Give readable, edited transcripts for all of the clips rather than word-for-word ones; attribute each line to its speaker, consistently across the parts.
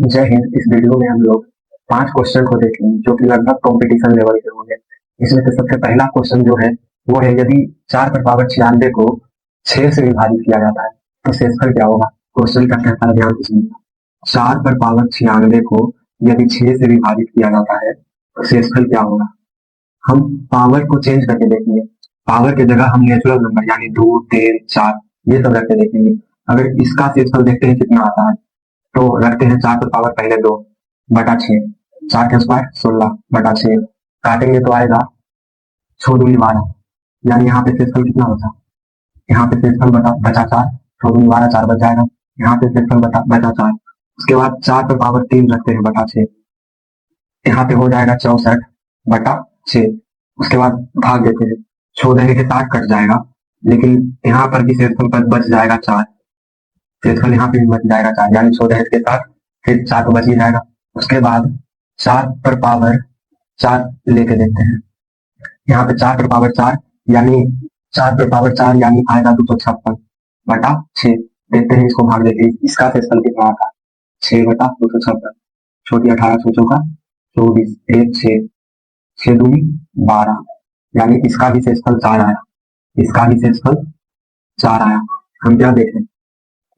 Speaker 1: जय हिंद। इस वीडियो में हम लोग 5 क्वेश्चन को देखेंगे जो कि लगभग कंपटीशन लेवल के होंगे। इसमें से सबसे पहला क्वेश्चन जो है वो है, यदि 4 पर पावर 96 को 6 से विभाजित किया जाता है तो शेषफल क्या होगा। क्वेश्चन का कहता है, ध्यान से सुनिए। 4 पर पावर 96 को यदि 6 से विभाजित किया जाता है तो शेषफल क्या होगा। हम पावर को चेंज करके देखेंगे। पावर की जगह हम नेचुरल नंबर यानी 2, 3, 4 ये सब रख के देखेंगे। अगर इसका शेषफल देखते हैं कितना आता है तो रखते हैं 4 पर पावर पहले 2 बटा 6, 4 के स्क्वायर 16 बटा 6, काटेंगे तो आएगा 6 दूनी 12, यानी यहाँ पे शेषफल कितना बचा, यहाँ पे शेषफल बचा 4, 6 दूनी 12 4 बच जाएगा, यहाँ पे शेषफल बचा 4। उसके बाद 4 पर पावर 3 रखते हैं बटा 6, यहाँ पे हो जाएगा 64 बटा 6। उसके बाद भाग देते हैं, 6 देने के 60 कट जाएगा, लेकिन यहाँ पर भी शेषफल पर बच जाएगा 4, शेषफल यहाँ पे भी बच जाएगा 4, यानी 6 दहेज के साथ फिर 4 तो बच ही जाएगा। उसके बाद 4 पर पावर 4 लेके देखते हैं, यहाँ पे 4 पर पावर 4 यानी 4 पर पावर 4 यानी आएगा 256 बटा 6। देखते हैं इसको भाग देते हैं, इसका शेषफल कितना आता है, 6 बटा 256, छोटी 18 सोचो का 24, 1 6, 6 दूनी 12, यानी इसका भी शेषफल 4 आया, इसका भी शेषफल 4 आया। हम क्या देखें,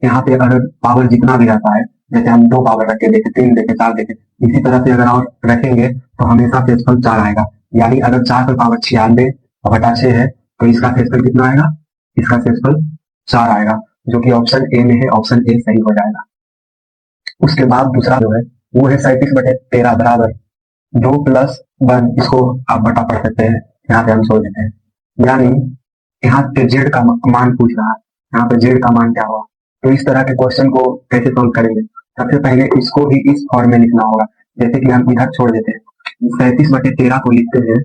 Speaker 1: यहाँ पे अगर पावर जितना भी रहता है, जैसे हम 2 पावर रखे देखे, 3 देखे, 4 देखे, इसी तरह से अगर और रखेंगे तो हमेशा शेषफल 4 आएगा। यानी अगर 4 पर पावर 96 बटा 6 है तो इसका शेषफल कितना आएगा, इसका शेषफल 4 आएगा, जो कि ऑप्शन ए में है, ऑप्शन ए सही हो जाएगा। उसके बाद दूसरा जो है वो है 37/13 बराबर 2 + 1, इसको आप बटा पढ़ सकते हैं, यहाँ पे हम सोच देते हैं। यानी यहाँ पे जेड का मान पूछ रहा है, यहाँ पे जेड का मान क्या हुआ। तो इस तरह के क्वेश्चन को कैसे सॉल्व करेंगे, सबसे पहले इसको भी इस फॉर्म में लिखना होगा, जैसे कि हम इधर छोड़ देते हैं। 37/13 को लिखते हैं,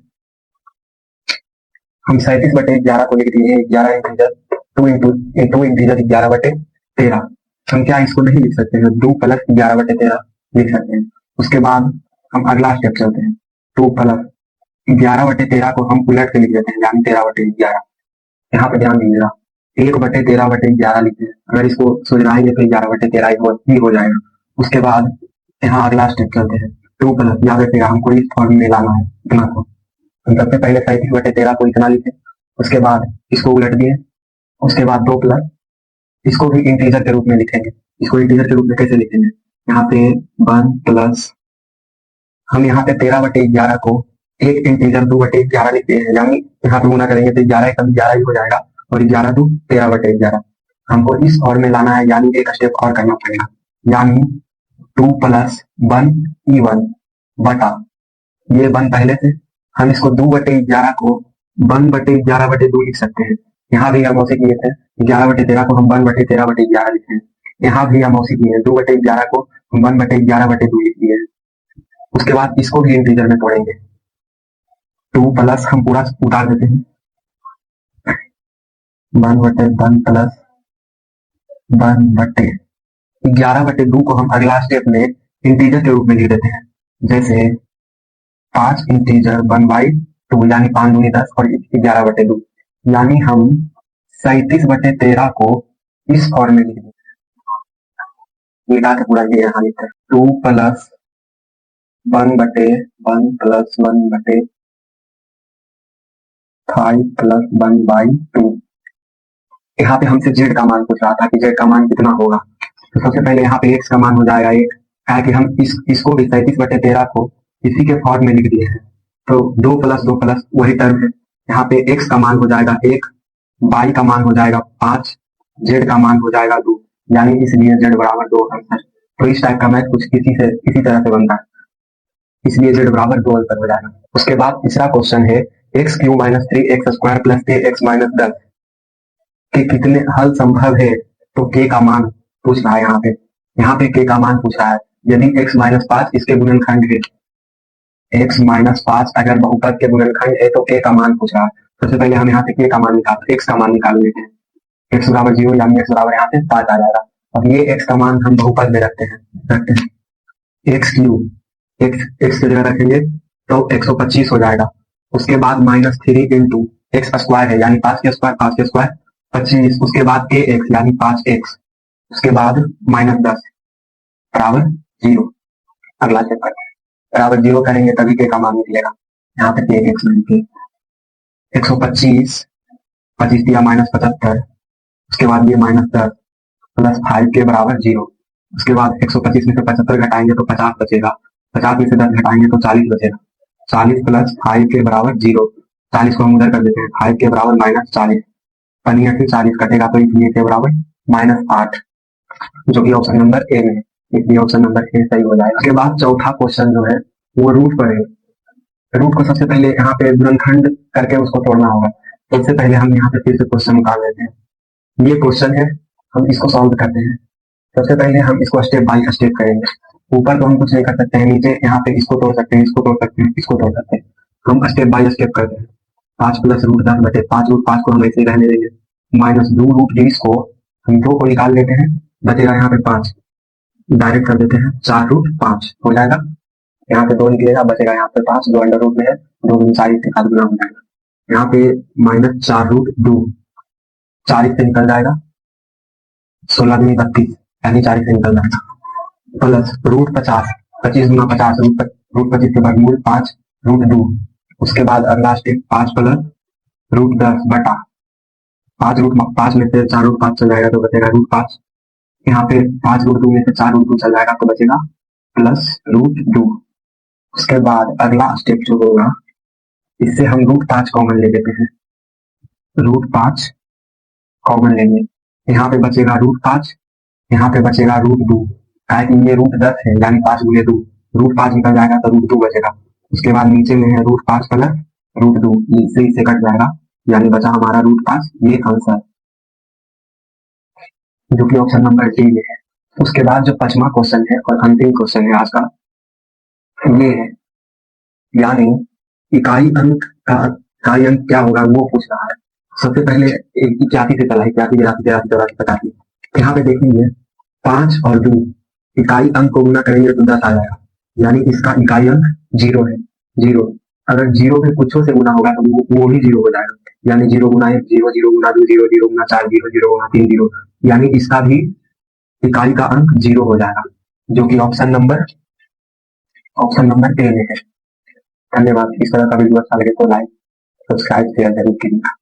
Speaker 1: हम 37/11 को लिख दिए, 11 इंटीजर 2 इंटीजर 11/13। हम क्या इसको नहीं लिख सकते हैं, 2 + 11/13 लिख सकते हैं। उसके बाद हम अगला स्टेप चलते हैं, 2 + 11/13 को हम उलट के लिख देते हैं, यानी 13/11। यहाँ पे ध्यान दीजिएगा, 1/13/11 लिखते हैं, अगर इसको सुलझाएंगे तो 11/13 ही हो जाएगा। उसके बाद यहाँ अगला स्टेप चलते हैं, 2 + 11/13 हमको इस फॉर्म में लाना है इतना को। हम सबसे पहले 37/13 को इतना लिखे, उसके बाद इसको उलट दिए, उसके बाद 2 + इसको भी इंटीजर के रूप में लिखेंगे। इसको इंटीजर के रूप में कैसे लिखेंगे, यहाँ पे 1 + हम यहाँ पे 13/11 को एक इंटीजर 2/11 लिखते हैं, यानी यहाँ पे गुना करेंगे तो 11 का 11 ही हो जाएगा, और 11 2 13/11 हमको इस फॉर्म में लाना है, यानी एक स्टेप और करना पड़ेगा, यानी 2 + 1 E1 बटा ये 1 पहले से, हम इसको 2/11 को 1/11/2 लिख सकते हैं। यहाँ भी हम उसे किए थे, 11/13 को हम 1/13/11 लिखे हैं, यहाँ भी हम उसे किए 2/11 को हम 1/11/2 लिख दिए। उसके बाद इसको भी इंटीजर में तोड़ेंगे, 2 + हम पूरा उतार देते हैं, 1/1 + 1/11/2 को हम अगला स्टेप में इंटीजर के रूप में लिख देते हैं, जैसे 5 इंटीजर 1/2 यानी 5 दूनी 10 और 11/2, यानी हम 37/13 को इस फॉर्म में लिख देते हैं, मिटा के पूरा ये यहाँ लिखते हैं, 2 + 1/1 + 1/5 + 1/2। यहाँ पे हमसे जेड का मान पूछ रहा था कि जेड का मान कितना होगा। तो सबसे पहले यहाँ पे एक्स का मान हो जाएगा 1, है कि हम इसको भी 37/13 को इसी के फॉर्म में लिख दिए हैं, तो 2 + 2 + वही टर्म है। यहाँ पे एक्स का मान हो जाएगा 1, वाई का मान हो जाएगा 5, जेड का मान हो जाएगा 2, यानी इसलिए जेड बराबर 2 आंसर। तो इस टाइप का मैथ कुछ इसी तरह से बनता है, इसलिए जेड बराबर 2 आंसर हो जाएगा। उसके बाद तीसरा क्वेश्चन है, x³ - 3x² + kx - 10 के कितने हल संभव है। तो k का मान पूछ रहा है, यहाँ पे k का मान पूछ रहा है। यदि x - 5 इसके गुणनखंड है, x - 5 अगर बहुपद के गुणनखंड है तो k का मान पूछ रहा है। सबसे पहले हम यहाँ पे k का मान x का मान निकाल लेते हैं, x बराबर 0 यानी x बराबर यहाँ पे 5 आ जाएगा। अब ये x का मान हम बहुपद में रखते हैं, x³ x की जगह रखेंगे तो 125 हो जाएगा। उसके बाद -3 × x² है, यानी 5 के स्क्वायर 25, उसके बाद ax यानी 5x, उसके बाद -10 बराबर जीरो। अगला स्टेप करते हैं, बराबर जीरो करेंगे तभी के का मान निकलेगा। यहाँ पे एक एक्स लिखेंगे, 125, 25 दिया -75, उसके बाद ये -10 प्लस 5 के बराबर जीरो। उसके बाद 125 में से 75 घटाएंगे तो 50 बचेगा, 50 में से 10 घटाएंगे तो 40 बचेगा, 40 प्लस 5 के बराबर जीरो। 40 को हम उधर कर देते हैं, 5 के बराबर -40, पनिया से 40 कटेगा तो इसलिए के बराबर -8, जो कि ऑप्शन नंबर ए में है, इसलिए ऑप्शन नंबर ए सही हो जाएगा। उसके बाद चौथा क्वेश्चन जो है वो रूट पर है। रूट को सबसे पहले यहाँ पे गुणनखंड करके उसको तोड़ना होगा। सबसे पहले हम यहाँ पे फिर से क्वेश्चन निकाल लेते हैं। ये क्वेश्चन है, हम इसको सॉल्व करते हैं। सबसे पहले हम इसको स्टेप बाय स्टेप करेंगे। ऊपर तो हम कुछ नहीं कर सकते हैं, नीचे यहाँ पे इसको तोड़ सकते हैं, इसको तोड़ सकते हैं, इसको तोड़ सकते हैं। हम स्टेप बाय स्टेप करते हैं। 5 प्लस रूट 10 बटे 5, रूट 5 को हम ऐसे ही रहने देंगे, माइनस 2 रूट 20 को हम 2 को निकाल लेते हैं, बचेगा यहाँ पे 5, डायरेक्ट कर देते हैं, 4 रूट 5 हो जाएगा। यहाँ पे 2 निकलेगा, बचेगा यहाँ पे 5, 2 अंडर रूट में है, 2 40 के साथ गुना हो जाएगा। यहाँ पे -4 रूट 2, 40 से निकल जाएगा, 16 दूनी 32, यानी 40 से निकल जाएगा, प्लस रूट 50, 25 गुना 50, रूट 25 के वर्गमूल 5 रूट 2। उसके बाद अगला स्टेप 5 प्लस रूट 10 बटा 5 रूट 5 में से 4 रूट 5 चल जाएगा तो बचेगा रूट 5। यहाँ पे 5 रूट 2 में से 4 रूट 2 चल जाएगा तो बचेगा प्लस रूट 2। उसके बाद अगला स्टेप जो होगा, इससे हम रूट 5 कॉमन ले लेते हैं, रूट 5 कॉमन लेंगे, यहाँ पे बचेगा रूट 5, यहाँ पे बचेगा रूट 2, ये रूट 10 है यानी 5 गुने 2, रूट 5 निकल जाएगा तो रूट 2 बचेगा। उसके बाद नीचे में है रूट 5 प्लस रूट 2, इससे कट जाएगा, यानी बचा हमारा रूट 5, ये आंसर जो कि ऑप्शन नंबर डी में है। उसके बाद जो 5वां क्वेश्चन है और अंतिम क्वेश्चन है आज का, ये है, यानी इकाई अंक क्या होगा वो पूछ रहा है। सबसे पहले एक इक्यासी से चला, 81, 82, 83, 84, 85। यहाँ पे देखेंगे 5 और 2 इकाई अंक को गुना करेंगे तो 10 आ जाएगा, यानी इसका इकाई अंक 0 है, 0। अगर 0 में कुछों से गुना होगा तो वो भी 0 हो जाएगा, यानी 0 गुना 1 0, 0 गुना 2 0, 0 गुना 4 0, 0 गुना 3 0, यानी इसका भी इकाई का अंक 0 हो जाएगा, जो कि ऑप्शन नंबर ए में है। धन्यवाद। इस तरह का वीडियो अच्छा लगे तो लाइक, सब्सक्राइब, शेयर जरूर कीजिएगा।